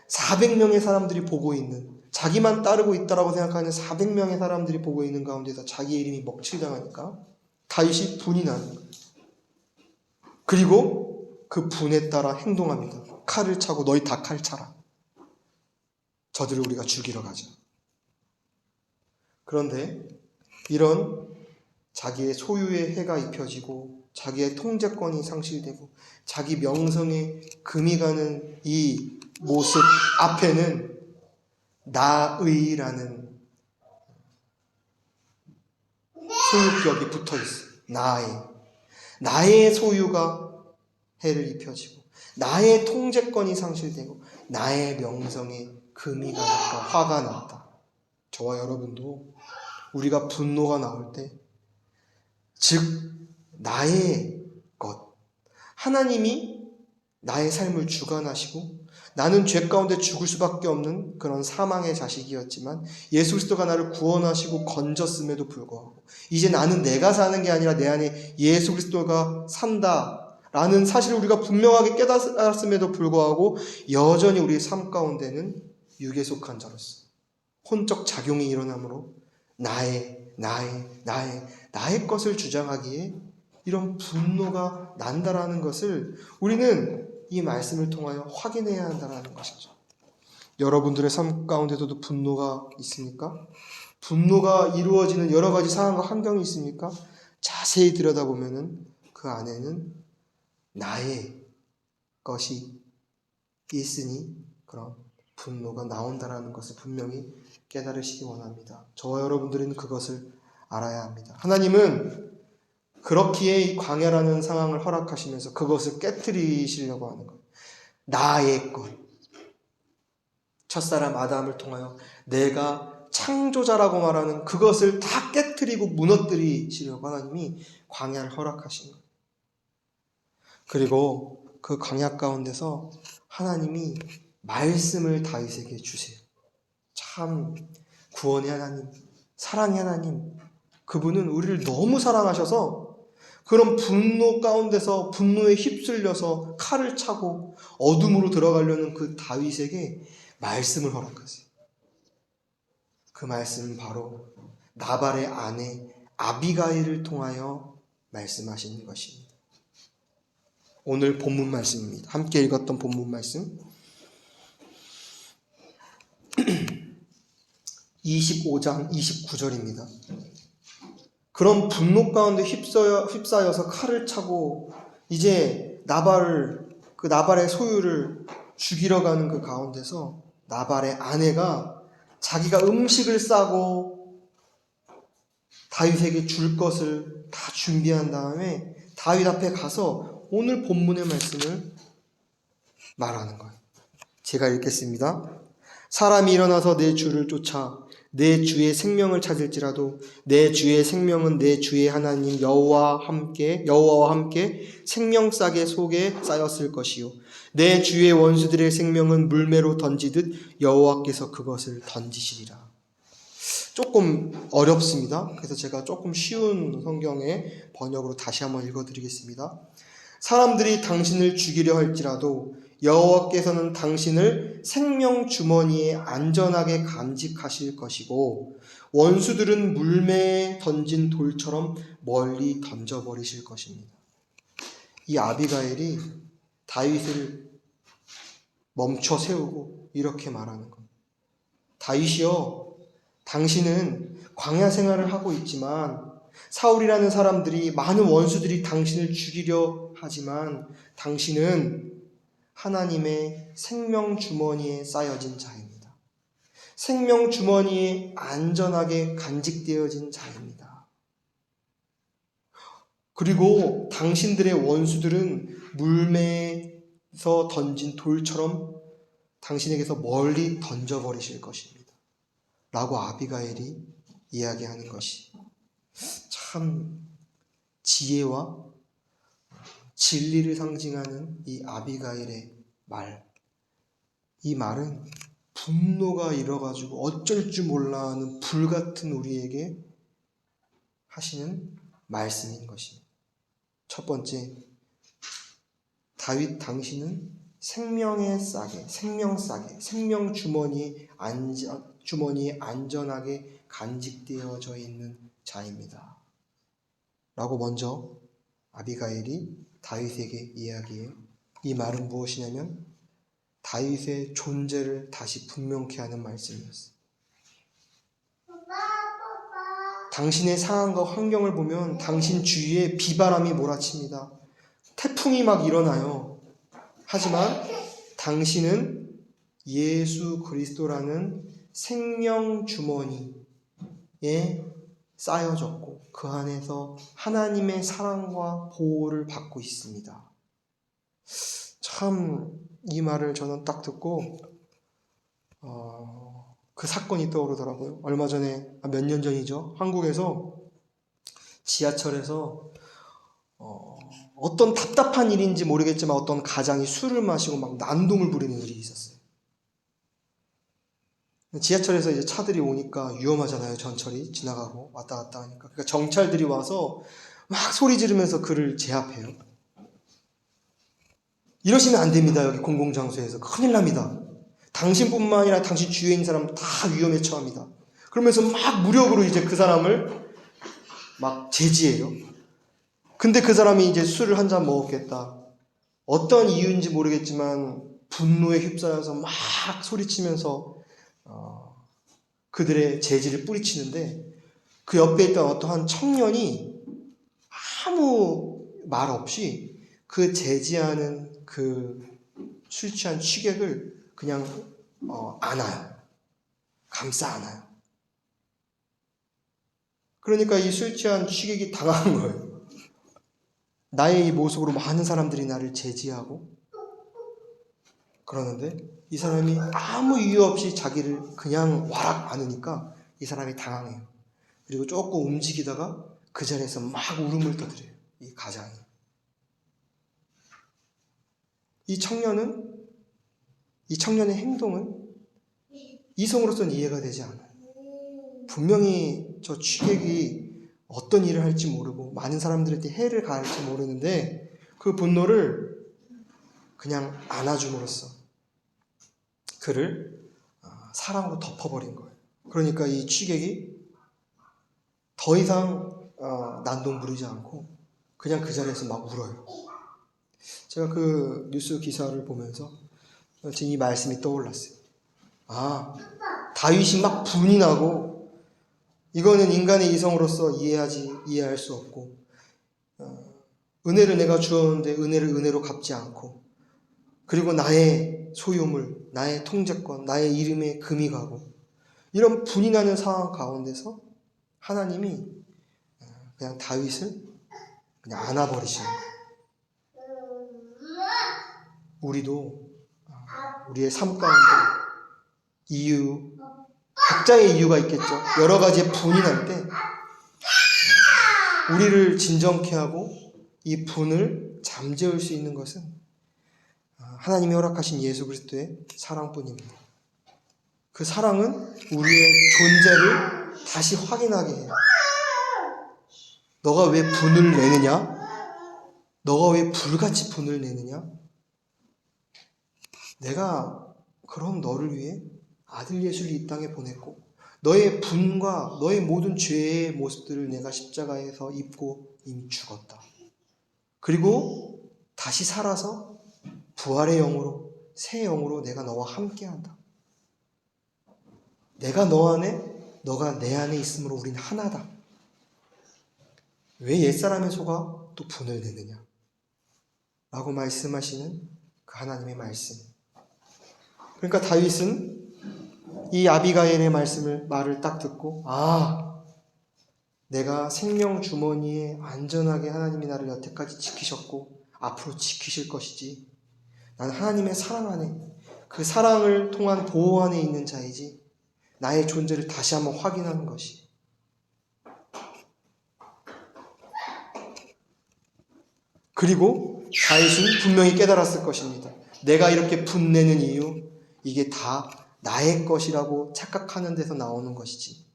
400명의 사람들이 보고 있는, 자기만 따르고 있다라고 생각하는 400명의 사람들이 보고 있는 가운데서 자기 이름이 먹칠당하니까 다윗이 분이 나는 거예요. 그리고 그 분에 따라 행동합니다. 칼을 차고 너희 다 칼 차라. 저들을 우리가 죽이러 가자. 그런데 이런 자기의 소유의 해가 입혀지고 자기의 통제권이 상실되고 자기 명성에 금이 가는 이 모습 앞에는 나의라는 소유격이 붙어있어요. 나의 소유가 해를 입혀지고 나의 통제권이 상실되고 나의 명성에 금이 가니까 화가 났다. 저와 여러분도 우리가 분노가 나올 때, 즉 나의 것, 하나님이 나의 삶을 주관하시고 나는 죄 가운데 죽을 수밖에 없는 그런 사망의 자식이었지만 예수 그리스도가 나를 구원하시고 건졌음에도 불구하고 이제 나는 내가 사는 게 아니라 내 안에 예수 그리스도가 산다라는 사실을 우리가 분명하게 깨달았음에도 불구하고 여전히 우리의 삶 가운데는 육에 속한 자로서 혼적 작용이 일어나므로 나의 것을 주장하기에 이런 분노가 난다라는 것을 우리는 이 말씀을 통하여 확인해야 한다는 것이죠. 여러분들의 삶 가운데도 분노가 있습니까? 분노가 이루어지는 여러 가지 상황과 환경이 있습니까? 자세히 들여다보면 그 안에는 나의 것이 있으니 그런 분노가 나온다는 것을 분명히 깨달으시기 원합니다. 저와 여러분들은 그것을 알아야 합니다. 하나님은 그렇기에 이 광야라는 상황을 허락하시면서 그것을 깨트리시려고 하는 거예요. 나의 것. 첫사람 아담을 통하여 내가 창조자라고 말하는 그것을 다 깨트리고 무너뜨리시려고 하나님이 광야를 허락하신 거예요. 그리고 그 광야 가운데서 하나님이 말씀을 다윗에게 주세요. 참 구원의 하나님, 사랑의 하나님, 그분은 우리를 너무 사랑하셔서 그런 분노 가운데서 분노에 휩쓸려서 칼을 차고 어둠으로 들어가려는 그 다윗에게 말씀을 허락하세요. 그 말씀은 바로 나발의 아내 아비가일을 통하여 말씀하시는 것입니다. 오늘 본문 말씀입니다. 함께 읽었던 본문 말씀 25장 29절입니다. 그런 분노 가운데 휩싸여서 칼을 차고 이제 나발의 소유를 죽이러 가는 그 가운데서 나발의 아내가 자기가 음식을 싸고 다윗에게 줄 것을 다 준비한 다음에 다윗 앞에 가서 오늘 본문의 말씀을 말하는 거예요. 제가 읽겠습니다. 사람이 일어나서 내 주를 쫓아 내 주의 생명을 찾을지라도 내 주의 생명은 내 주의 하나님 여호와와 함께 생명싸개 속에 쌓였을 것이요 내 주의 원수들의 생명은 물매로 던지듯 여호와께서 그것을 던지시리라. 조금 어렵습니다. 그래서 제가 조금 쉬운 성경의 번역으로 다시 한번 읽어드리겠습니다. 사람들이 당신을 죽이려 할지라도 여호와께서는 당신을 생명 주머니에 안전하게 간직하실 것이고 원수들은 물매에 던진 돌처럼 멀리 던져버리실 것입니다. 이 아비가일이 다윗을 멈춰 세우고 이렇게 말하는 겁니다. 다윗이여, 당신은 광야 생활을 하고 있지만 사울이라는 사람들이 많은 원수들이 당신을 죽이려 하지만 당신은 하나님의 생명 주머니에 쌓여진 자입니다. 생명 주머니에 안전하게 간직되어진 자입니다. 그리고 당신들의 원수들은 물매에서 던진 돌처럼 당신에게서 멀리 던져버리실 것입니다. 라고 아비가일이 이야기하는 것이 참 지혜와 진리를 상징하는 이 아비가일의 말. 이 말은 분노가 일어가지고 어쩔 줄 몰라 하는 불같은 우리에게 하시는 말씀인 것입니다. 첫 번째, 다윗 당신은 생명 주머니에 안전하게 간직되어져 있는 자입니다. 라고 먼저 아비가일이 다윗에게 이야기해요. 이 말은 무엇이냐면 다윗의 존재를 다시 분명케 하는 말씀이었어요. 당신의 상황과 환경을 보면 당신 주위에 비바람이 몰아칩니다. 태풍이 막 일어나요. 하지만 당신은 예수 그리스도라는 생명 주머니에 쌓여졌고 그 안에서 하나님의 사랑과 보호를 받고 있습니다. 참 이 말을 저는 딱 듣고 그 사건이 떠오르더라고요. 얼마 전에, 몇 년 전이죠. 한국에서 지하철에서 어떤 답답한 일인지 모르겠지만 어떤 가장이 술을 마시고 막 난동을 부리는 일이 있었어요. 지하철에서 이제 차들이 오니까 위험하잖아요. 전철이 지나가고 왔다 갔다 하니까. 그러니까 정찰들이 와서 막 소리 지르면서 그를 제압해요. 이러시면 안 됩니다. 여기 공공장소에서. 큰일 납니다. 당신뿐만 아니라 당신 주위에 있는 사람 다 위험에 처합니다. 그러면서 막 무력으로 이제 그 사람을 막 제지해요. 근데 그 사람이 이제 술을 한 잔 먹었겠다. 어떤 이유인지 모르겠지만 분노에 휩싸여서 막 소리치면서 그들의 제지를 뿌리치는데 그 옆에 있던 어떠한 청년이 아무 말 없이 그 제지하는 그 술 취한 취객을 그냥 안아요. 감싸 안아요. 그러니까 이 술 취한 취객이 당한 거예요. 나의 이 모습으로 많은 사람들이 나를 제지하고 그러는데 이 사람이 아무 이유 없이 자기를 그냥 와락 안으니까 이 사람이 당황해요. 그리고 조금 움직이다가 그 자리에서 막 울음을 떠들어요. 이 가장이. 이 청년의 행동은 이성으로서는 이해가 되지 않아요. 분명히 저 취객이 어떤 일을 할지 모르고 많은 사람들한테 해를 가할지 모르는데 그 분노를 그냥 안아줌으로써 그를 사랑으로 덮어버린 거예요. 그러니까 이 취객이 더 이상 난동 부리지 않고 그냥 그 자리에서 막 울어요. 제가 그 뉴스 기사를 보면서 지금 이 말씀이 떠올랐어요. 다윗이 막 분이 나고 이거는 인간의 이성으로서 이해할 수 없고 은혜를 내가 주었는데 은혜를 은혜로 갚지 않고 그리고 나의 소유물, 나의 통제권, 나의 이름에 금이 가고 이런 분이 나는 상황 가운데서 하나님이 그냥 다윗을 그냥 안아버리시는 거예요. 우리도 우리의 삶 가운데 각자의 이유가 있겠죠. 여러 가지의 분이 날 때 우리를 진정케 하고 이 분을 잠재울 수 있는 것은 하나님이 허락하신 예수 그리스도의 사랑뿐입니다. 그 사랑은 우리의 존재를 다시 확인하게 해요. 너가 왜 분을 내느냐? 너가 왜 불같이 분을 내느냐? 내가 그런 너를 위해 아들 예수를 이 땅에 보냈고 너의 분과 너의 모든 죄의 모습들을 내가 십자가에서 입고 이미 죽었다. 그리고 다시 살아서 부활의 영으로 새 영으로 내가 너와 함께한다. 내가 너 안에 너가 내 안에 있으므로 우린 하나다. 왜 옛사람의 속아 또 분을 내느냐? 라고 말씀하시는 그 하나님의 말씀. 그러니까 다윗은 이 아비가일의 말을 딱 듣고 내가 생명 주머니에 안전하게 하나님이 나를 여태까지 지키셨고 앞으로 지키실 것이지. 난 하나님의 사랑 안에 그 사랑을 통한 보호 안에 있는 자이지 나의 존재를 다시 한번 확인하는 것이. 그리고 다윗은 분명히 깨달았을 것입니다. 내가 이렇게 분내는 이유 이게 다 나의 것이라고 착각하는 데서 나오는 것이지.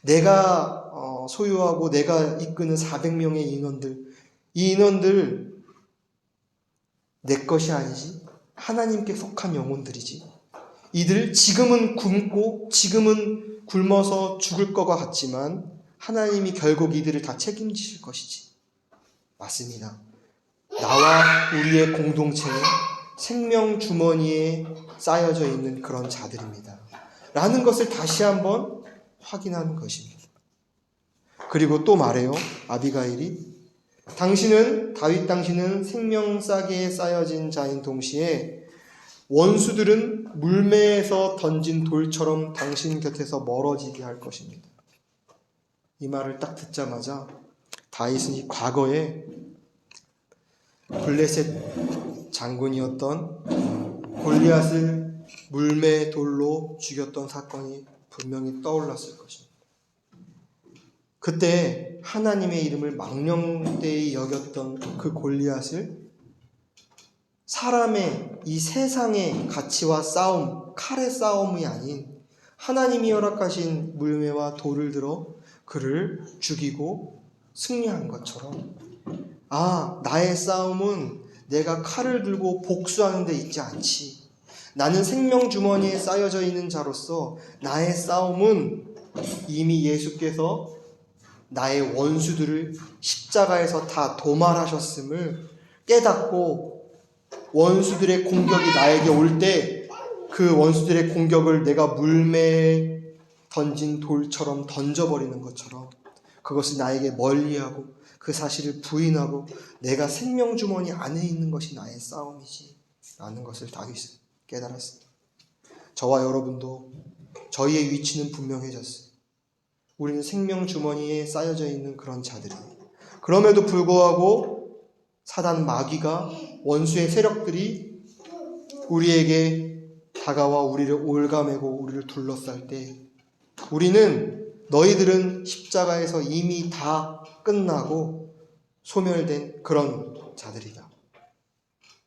내가 소유하고 내가 이끄는 400명의 인원들, 이 인원들 내 것이 아니지 하나님께 속한 영혼들이지. 이들 지금은 굶고 지금은 굶어서 죽을 것과 같지만 하나님이 결국 이들을 다 책임지실 것이지. 맞습니다. 나와 우리의 공동체에 생명 주머니에 쌓여져 있는 그런 자들입니다. 라는 것을 다시 한번 확인하는 것입니다. 그리고 또 말해요. 아비가일이 다윗 당신은 생명싸개에 쌓여진 자인 동시에 원수들은 물매에서 던진 돌처럼 당신 곁에서 멀어지게 할 것입니다. 이 말을 딱 듣자마자 다윗은 이 과거에 블레셋 장군이었던 골리앗을 물매 돌로 죽였던 사건이 분명히 떠올랐을 것입니다. 그때 하나님의 이름을 망령되이 여겼던 그 골리앗을 사람의 이 세상의 가치와 싸움, 칼의 싸움이 아닌 하나님이 허락하신 물매와 돌을 들어 그를 죽이고 승리한 것처럼, 나의 싸움은 내가 칼을 들고 복수하는 데 있지 않지. 나는 생명 주머니에 쌓여져 있는 자로서 나의 싸움은 이미 예수께서 나의 원수들을 십자가에서 다 도말하셨음을 깨닫고 원수들의 공격이 나에게 올 때 그 원수들의 공격을 내가 물매에 던진 돌처럼 던져버리는 것처럼 그것을 나에게 멀리하고 그 사실을 부인하고 내가 생명 주머니 안에 있는 것이 나의 싸움이지 라는 것을 다윗은 깨달았습니다. 저와 여러분도 저희의 위치는 분명해졌어요. 우리는 생명 주머니에 쌓여져 있는 그런 자들이에요. 그럼에도 불구하고 사단 마귀가 원수의 세력들이 우리에게 다가와 우리를 올가매고 우리를 둘러쌀 때 우리는 너희들은 십자가에서 이미 다 끝나고 소멸된 그런 자들이다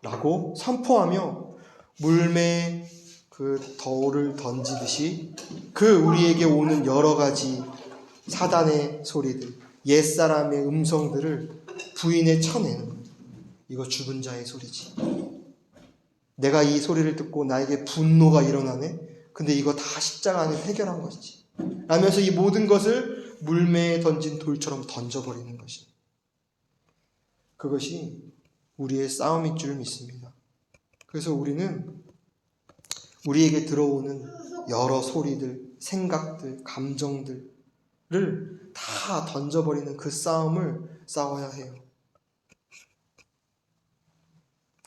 라고 선포하며 물매에 그 돌을 던지듯이 그 우리에게 오는 여러 가지 사단의 소리들, 옛사람의 음성들을 부인에 쳐내는 거예요. 이거 죽은 자의 소리지. 내가 이 소리를 듣고 나에게 분노가 일어나네? 근데 이거 다 십자가 안에 해결한 것이지. 라면서 이 모든 것을 물매에 던진 돌처럼 던져버리는 것이. 그것이 우리의 싸움일 줄 믿습니다. 그래서 우리는 우리에게 들어오는 여러 소리들, 생각들, 감정들을 다 던져버리는 그 싸움을 싸워야 해요.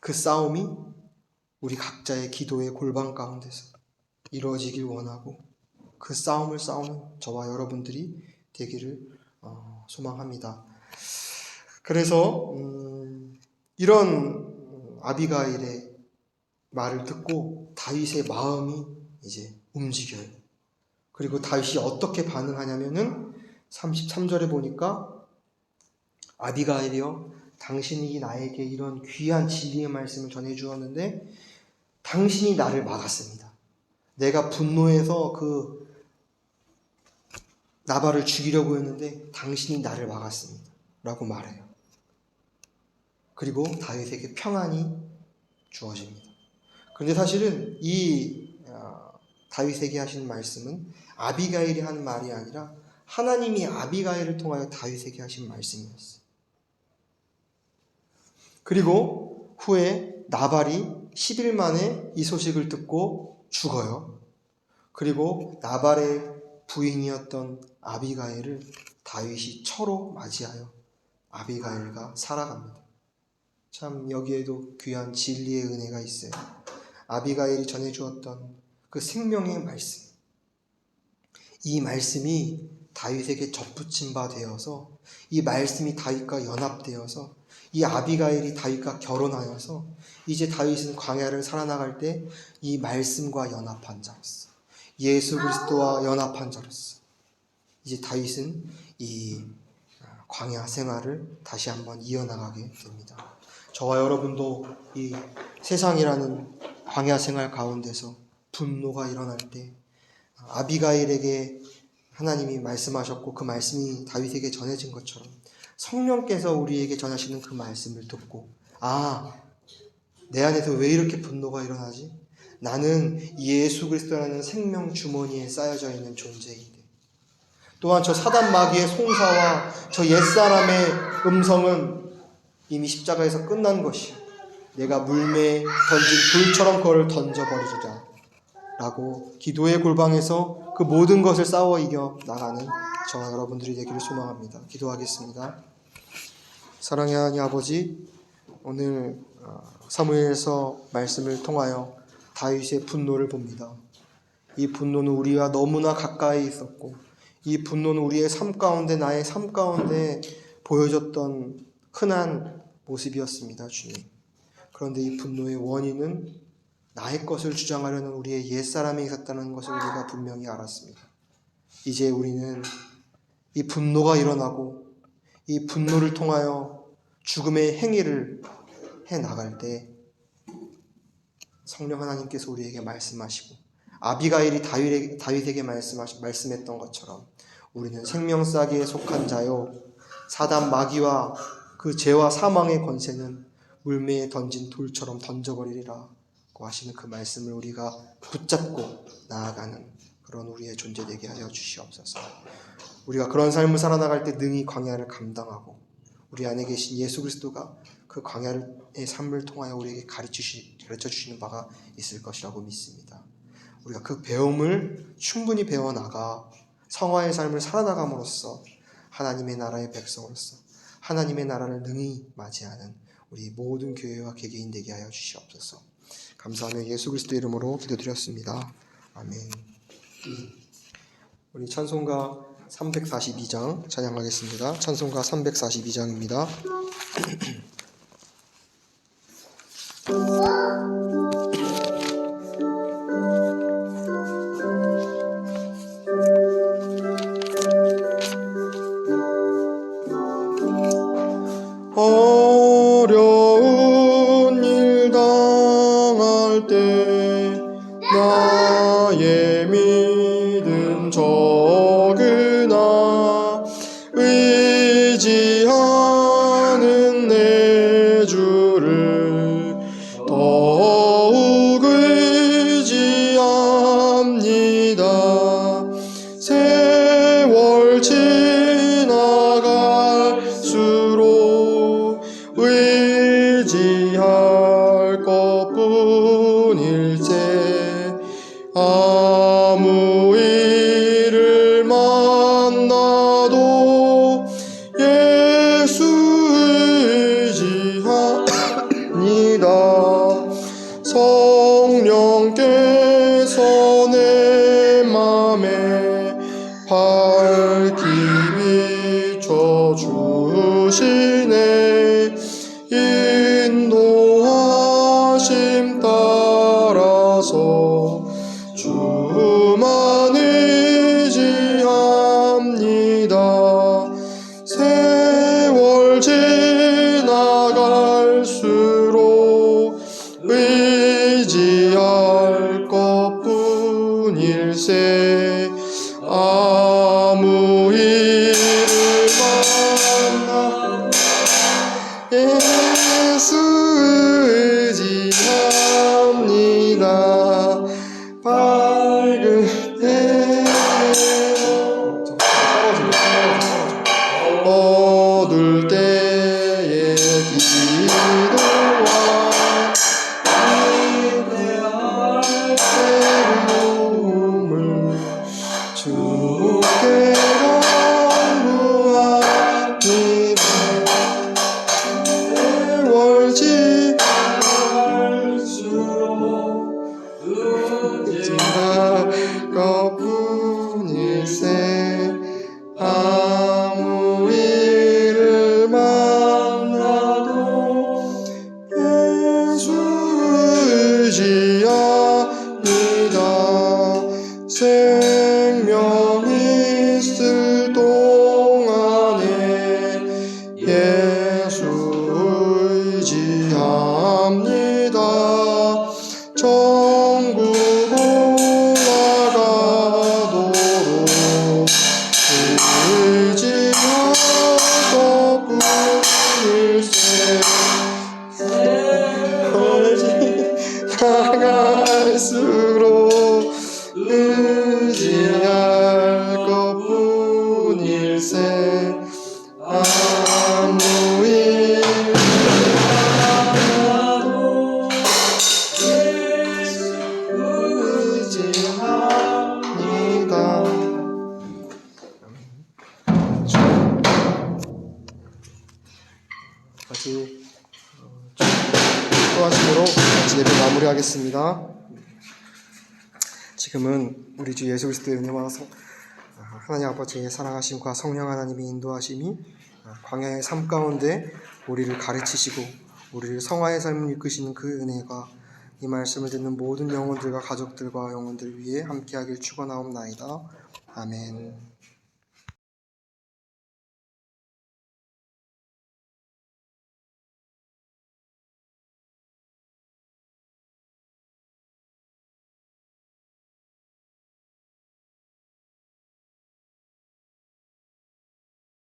그 싸움이 우리 각자의 기도의 골방 가운데서 이루어지길 원하고 그 싸움을 싸우는 저와 여러분들이 되기를 소망합니다. 그래서 이런 아비가일의 말을 듣고 다윗의 마음이 이제 움직여요. 그리고 다윗이 어떻게 반응하냐면은 33절에 보니까 아비가일이여 당신이 나에게 이런 귀한 진리의 말씀을 전해주었는데 당신이 나를 막았습니다. 내가 분노해서 그 나발을 죽이려고 했는데 당신이 나를 막았습니다. 라고 말해요. 그리고 다윗에게 평안이 주어집니다. 그런데 사실은 이 다윗에게 하신 말씀은 아비가일이 하는 말이 아니라 하나님이 아비가일을 통하여 다윗에게 하신 말씀이었어요. 그리고 후에 나발이 10일 만에 이 소식을 듣고 죽어요. 그리고 나발의 부인이었던 아비가일을 다윗이 처로 맞이하여 아비가일과 살아갑니다. 참 여기에도 귀한 진리의 은혜가 있어요. 아비가일이 전해주었던 그 생명의 말씀, 이 말씀이 다윗에게 접붙임 바 되어서 이 말씀이 다윗과 연합되어서 이 아비가일이 다윗과 결혼하여서 이제 다윗은 광야를 살아나갈 때 이 말씀과 연합한 자로서 예수 그리스도와 연합한 자로서 이제 다윗은 이 광야 생활을 다시 한번 이어나가게 됩니다. 저와 여러분도 이 세상이라는 광야 생활 가운데서 분노가 일어날 때 아비가일에게 하나님이 말씀하셨고 그 말씀이 다윗에게 전해진 것처럼 성령께서 우리에게 전하시는 그 말씀을 듣고 내 안에서 왜 이렇게 분노가 일어나지? 나는 예수 그리스도라는 생명 주머니에 쌓여져 있는 존재인데 또한 저 사단 마귀의 송사와 저 옛사람의 음성은 이미 십자가에서 끝난 것이요 내가 물매에 던진 불처럼 그걸 던져버리리라 라고 기도의 골방에서 그 모든 것을 싸워 이겨 나가는 저와 여러분들이 되기를 소망합니다. 기도하겠습니다. 사랑의 하나님 아버지, 오늘 사무엘서 말씀을 통하여 다윗의 분노를 봅니다. 이 분노는 우리와 너무나 가까이 있었고, 이 분노는 우리의 삶 가운데, 나의 삶 가운데 보여졌던 흔한 모습이었습니다, 주님. 그런데 이 분노의 원인은 나의 것을 주장하려는 우리의 옛사람이 있었다는 것을 우리가 분명히 알았습니다. 이제 우리는 이 분노가 일어나고 이 분노를 통하여 죽음의 행위를 해나갈 때 성령 하나님께서 우리에게 말씀하시고 아비가일이 다윗에게 말씀했던 것처럼 우리는 생명싸기에 속한 자요, 사단 마귀와 그 죄와 사망의 권세는 물매에 던진 돌처럼 던져버리리라 고 하시는 그 말씀을 우리가 붙잡고 나아가는 그런 우리의 존재 되게 하여 주시옵소서. 우리가 그런 삶을 살아나갈 때 능히 광야를 감당하고 우리 안에 계신 예수 그리스도가 그 광야의 삶을 통하여 우리에게 가르쳐 주시는 바가 있을 것이라고 믿습니다. 우리가 그 배움을 충분히 배워나가 성화의 삶을 살아나감으로써 하나님의 나라의 백성으로서 하나님의 나라를 능히 맞이하는 우리 모든 교회와 개개인 되게 하여 주시옵소서. 감사하며 예수 그리스도 이름으로 기도드렸습니다. 아멘. 우리 찬송가 342장 찬양하겠습니다. 찬송가 342장입니다. 어려운 일 당할 때 나의 믿음 적으나 의지하는 내 주를 더욱 의지합니다. 세월 지나갈수록 의지할 것뿐일세. 아무 일을 만나도 예수 의지합니다. 성령께서 내 맘에 밝히 비춰주시네. 인도하심 따라서 주만 의지합니다. 세월 지나갈수록 의지할 것뿐일세. 아무 일을 만나 예수 의지합니다. 밝은 어두울 때의 기도와 기대할 때로움을 주께 간구합니다. 세월 지날수록 의지할 것뿐일세. 아무 일을 만나도 예수 의지합니다. 생명 있을 동안에 예수 의지합니다. 천국 올라가도록 의지할 것뿐일세. 나갈수록 의지할 것뿐 같이 기도하심으로 같이 예배 마무리하겠습니다. 지금은 우리 주 예수 그리스도의 은혜와 하나님 아버지의 사랑하심과 성령 하나님의 인도하심이 광야의 삶 가운데 우리를 가르치시고 우리를 성화의 삶을 이끄시는 그 은혜가 이 말씀을 듣는 모든 영혼들과 가족들과 영혼들 위해 함께하길 축원하옵나이다. 아멘.